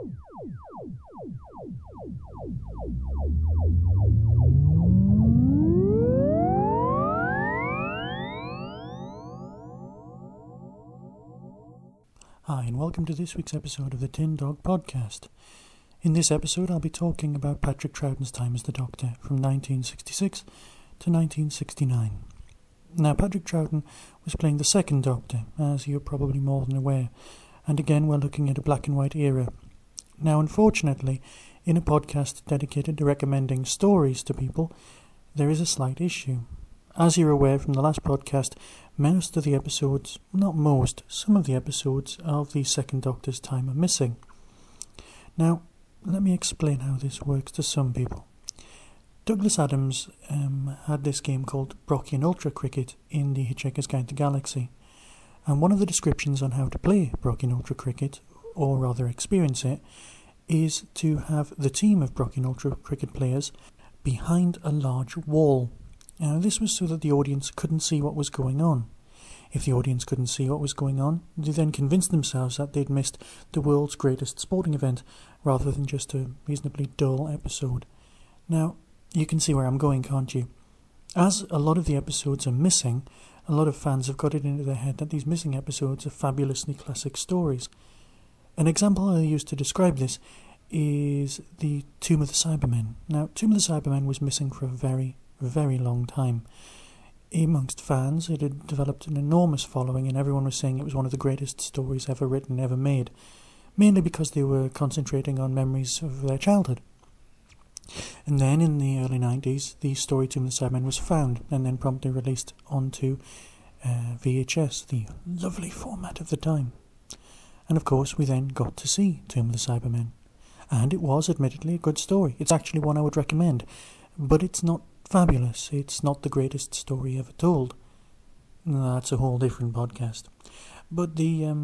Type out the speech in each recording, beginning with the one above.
Hi, and welcome to this week's episode of the Tin Dog Podcast. In this episode, I'll be talking about Patrick Troughton's time as the Doctor from 1966 to 1969. Now, Patrick Troughton was playing the second Doctor, as you're probably more than aware, and again, we're looking at a black and white era. Now, unfortunately, in a podcast dedicated to recommending stories to people, there is a slight issue. As you're aware from the last podcast, most of the episodes, not most, some of the episodes of the second Doctor's time are missing. Now, let me explain how this works to some people. Douglas Adams had this game called Brocchian Ultra Cricket in The Hitchhiker's Guide to the Galaxy, and one of the descriptions on how to play Brocchian Ultra Cricket, or rather experience it, is to have the team of Brocchian Ultra Cricket players behind a large wall. Now, this was so that the audience couldn't see what was going on. If the audience couldn't see what was going on, they then convinced themselves that they'd missed the world's greatest sporting event, rather than just a reasonably dull episode. Now, you can see where I'm going, can't you? As a lot of the episodes are missing, a lot of fans have got it into their head that these missing episodes are fabulously classic stories. An example I use to describe this is the Tomb of the Cybermen. Now, Tomb of the Cybermen was missing for a very long time. Amongst fans, it had developed an enormous following, and everyone was saying it was one of the greatest stories ever written, ever made, mainly because they were concentrating on memories of their childhood. And then in the early 90s, the story Tomb of the Cybermen was found and then promptly released onto VHS, the lovely format of the time. And of course, we then got to see Tomb of the Cybermen. And it was admittedly a good story. It's actually one I would recommend, but it's not fabulous. It's not the greatest story ever told. That's a whole different podcast. But the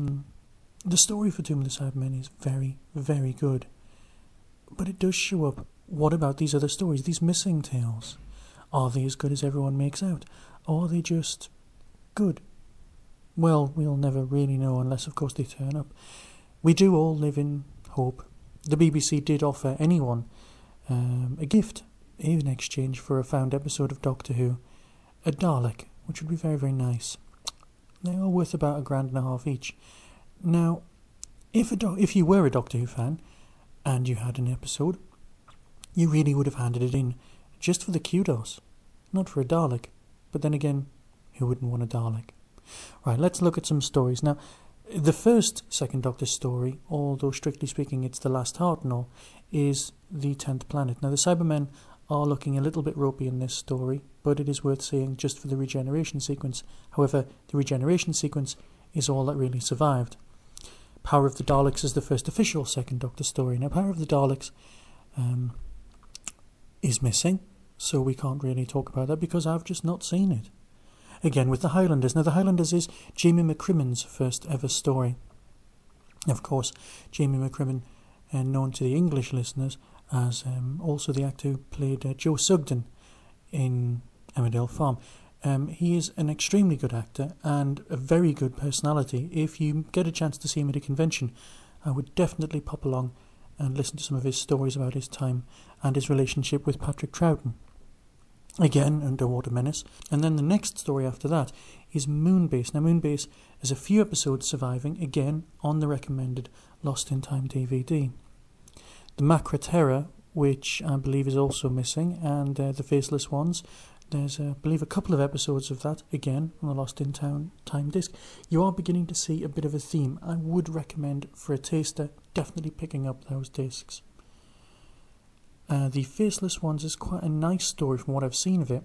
story for Tomb of the Cybermen is very good. But it does show up. What about these other stories, these missing tales? Are they as good as everyone makes out? Or are they just good? Well, we'll never really know unless, of course, they turn up. We do all live in hope. The BBC did offer anyone a gift in exchange for a found episode of Doctor Who, a Dalek, which would be very nice. They are worth about £1.50 each. Now, if you were a Doctor Who fan and you had an episode, you really would have handed it in just for the kudos, not for a Dalek. But then again, who wouldn't want a Dalek? Right, let's look at some stories. Now, the first Second Doctor story, although strictly speaking it's the last heart and all, is the 10th Planet. Now, the Cybermen are looking a little bit ropey in this story, but it is worth saying just for the regeneration sequence. However, the regeneration sequence is all that really survived. Power of the Daleks is the first official Second Doctor story. Now, Power of the Daleks is missing, so we can't really talk about that because I've just not seen it. Again, with the Highlanders. Now, the Highlanders is Jamie McCrimmon's first ever story. Of course, Jamie McCrimmon, known to the English listeners as also the actor who played Joe Sugden in Emmerdale Farm. He is an extremely good actor and a very good personality. If you get a chance to see him at a convention, I would definitely pop along and listen to some of his stories about his time and his relationship with Patrick Troughton. Again, Underwater Menace. And then the next story after that is Moonbase. Now, Moonbase has a few episodes surviving, again, on the recommended Lost in Time DVD. The Macra Terror, which I believe is also missing, and the Faceless Ones. There's, I believe, a couple of episodes of that, again, on the Lost in Time disc. You are beginning to see a bit of a theme. I would recommend, for a taster, definitely picking up those discs. The Faceless Ones is quite a nice story from what I've seen of it.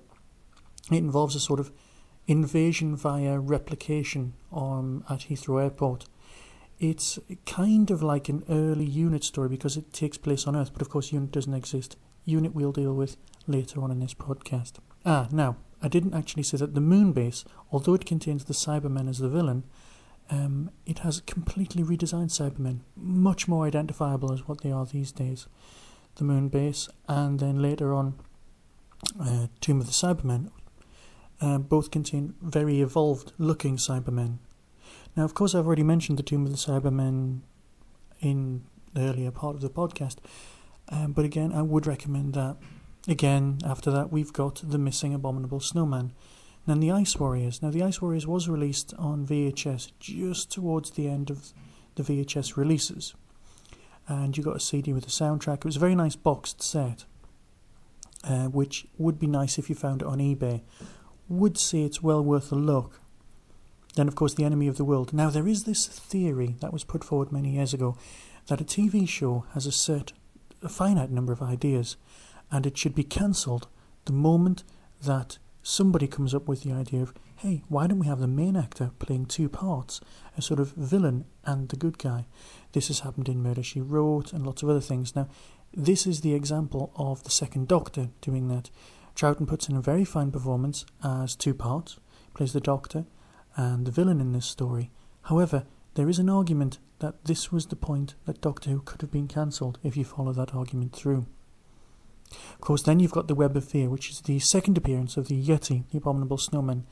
It involves a sort of invasion via replication at Heathrow Airport. It's kind of like an early Unit story because it takes place on Earth, but of course Unit doesn't exist. Unit we'll deal with later on in this podcast. Now, I didn't actually say that the Moonbase, although it contains the Cybermen as the villain, it has completely redesigned Cybermen, much more identifiable as what they are these days. The Moonbase, and then later on Tomb of the Cybermen, both contain very evolved looking Cybermen. Now, of course, I've already mentioned the Tomb of the Cybermen in the earlier part of the podcast. But again, I would recommend that. Again, after that, we've got The Missing Abominable Snowman. And The Ice Warriors. Now, The Ice Warriors was released on VHS just towards the end of the VHS releases. And you got a CD with a soundtrack. It was a very nice boxed set, which would be nice if you found it on eBay. Would say it's well worth a look. Then, of course, The Enemy of the World. Now, there is this theory that was put forward many years ago that a TV show has a finite number of ideas, and it should be cancelled the moment that somebody comes up with the idea of, hey, why don't we have the main actor playing two parts, a sort of villain and the good guy? This has happened in Murder, She Wrote and lots of other things. Now, this is the example of the Second Doctor doing that. Troughton puts in a very fine performance as two parts, plays the Doctor and the villain in this story. However, there is an argument that this was the point that Doctor Who could have been cancelled if you follow that argument through. Of course, then you've got the Web of Fear, which is the second appearance of the Yeti, the Abominable Snowman.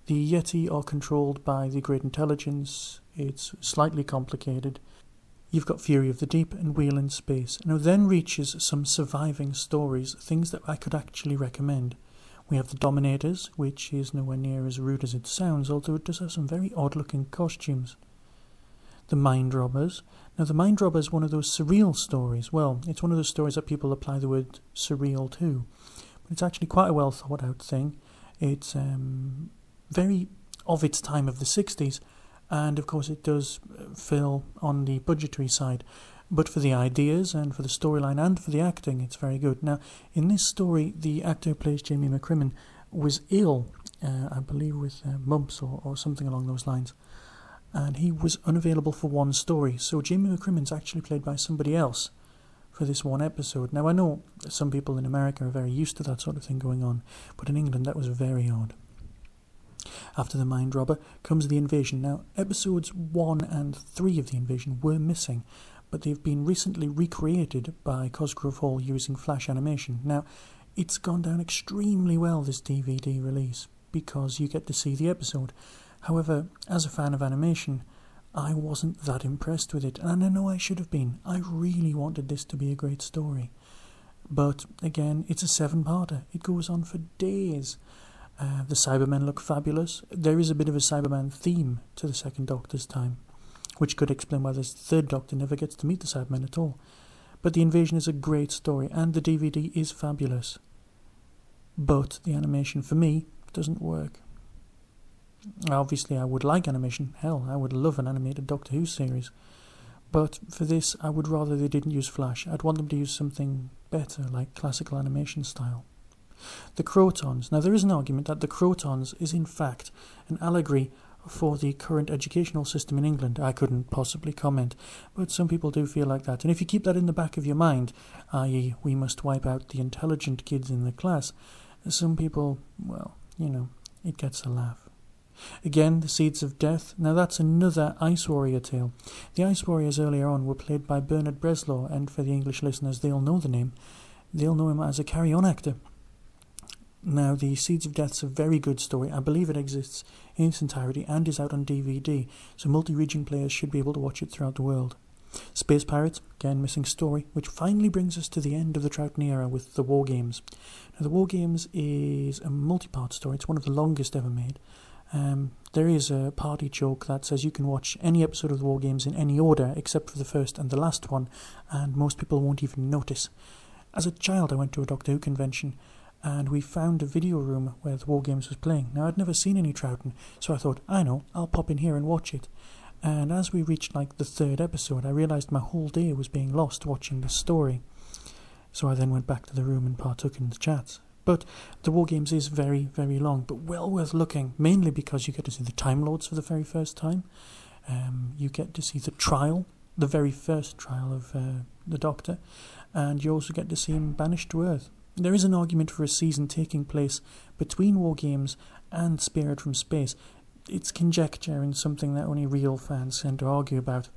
The Yeti are controlled by the Great Intelligence. It's slightly complicated. You've got Fury of the Deep and Wheel in Space. Now then reaches some surviving stories, things that I could actually recommend. We have the Dominators, which is nowhere near as rude as it sounds, although it does have some very odd-looking costumes. The Mind Robbers. Now, The Mind Robber is one of those surreal stories. Well, it's one of those stories that people apply the word surreal to. But it's actually quite a well-thought-out thing. It's very of its time of the 60s, and, of course, it does fill on the budgetary side. But for the ideas and for the storyline and for the acting, it's very good. Now, in this story, the actor who plays Jamie McCrimmon was ill, I believe with mumps or something along those lines. And he was unavailable for one story. So Jamie McCrimmon's actually played by somebody else for this one episode. Now, I know some people in America are very used to that sort of thing going on, but in England that was very odd. After The Mind Robber comes The Invasion. Now, episodes 1 and 3 of The Invasion were missing, but they've been recently recreated by Cosgrove Hall using Flash animation. Now, it's gone down extremely well, this DVD release, because you get to see the episode. However, as a fan of animation, I wasn't that impressed with it, and I know I should have been. I really wanted this to be a great story. But, again, it's a 7-parter. It goes on for days. The Cybermen look fabulous. There is a bit of a Cyberman theme to the Second Doctor's time, which could explain why the Third Doctor never gets to meet the Cybermen at all. But The Invasion is a great story, and the DVD is fabulous. But the animation, for me, doesn't work. Obviously, I would like animation. Hell, I would love an animated Doctor Who series. But for this, I would rather they didn't use Flash. I'd want them to use something better, like classical animation style. The Crotons. Now, there is an argument that the Crotons is in fact an allegory for the current educational system in England. I couldn't possibly comment, but some people do feel like that. And if you keep that in the back of your mind, i.e. we must wipe out the intelligent kids in the class, some people, well, it gets a laugh. Again, The Seeds of Death. Now that's another Ice Warrior tale. The Ice Warriors earlier on were played by Bernard Bresslaw, and for the English listeners, they'll know the name. They'll know him as a carry-on actor. Now, The Seeds of Death's a very good story. I believe it exists in its entirety and is out on DVD, so multi-region players should be able to watch it throughout the world. Space Pirates, again missing story, which finally brings us to the end of the Troughton era with The War Games. Now, The War Games is a multi-part story. It's one of the longest ever made. There is a party joke that says you can watch any episode of The War Games in any order except for the first and the last one, and most people won't even notice. As a child, I went to a Doctor Who convention, and we found a video room where The War Games was playing. Now, I'd never seen any Troughton, so I thought, I'll pop in here and watch it. And as we reached the third episode, I realised my whole day was being lost watching this story. So I then went back to the room and partook in the chats. But The War Games is very, very long, but well worth looking, mainly because you get to see the Time Lords for the very first time. You get to see the trial, the very first trial of the Doctor, and you also get to see him banished to Earth. There is an argument for a season taking place between War Games and Spirit from Space. It's conjecture and something that only real fans tend to argue about.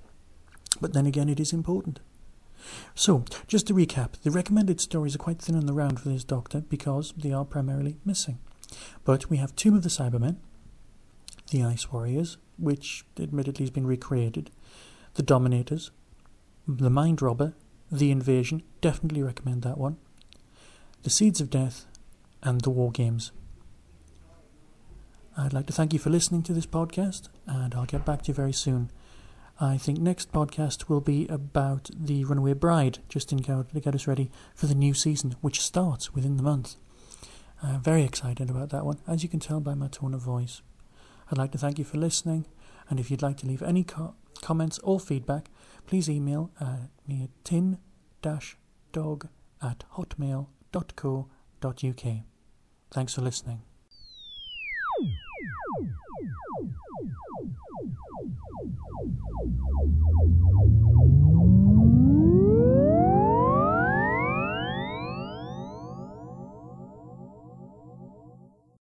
But then again, it is important. So, just to recap, the recommended stories are quite thin on the round for this Doctor because they are primarily missing. But we have Tomb of the Cybermen, the Ice Warriors, which admittedly has been recreated, the Dominators, The Mind Robber, The Invasion, definitely recommend that one. The Seeds of Death, and The War Games. I'd like to thank you for listening to this podcast, and I'll get back to you very soon. I think next podcast will be about The Runaway Bride, just in order to get us ready for the new season, which starts within the month. I'm very excited about that one, as you can tell by my tone of voice. I'd like to thank you for listening, and if you'd like to leave any comments or feedback, please email me at tin-dog@hotmail.co.uk. Thanks for listening.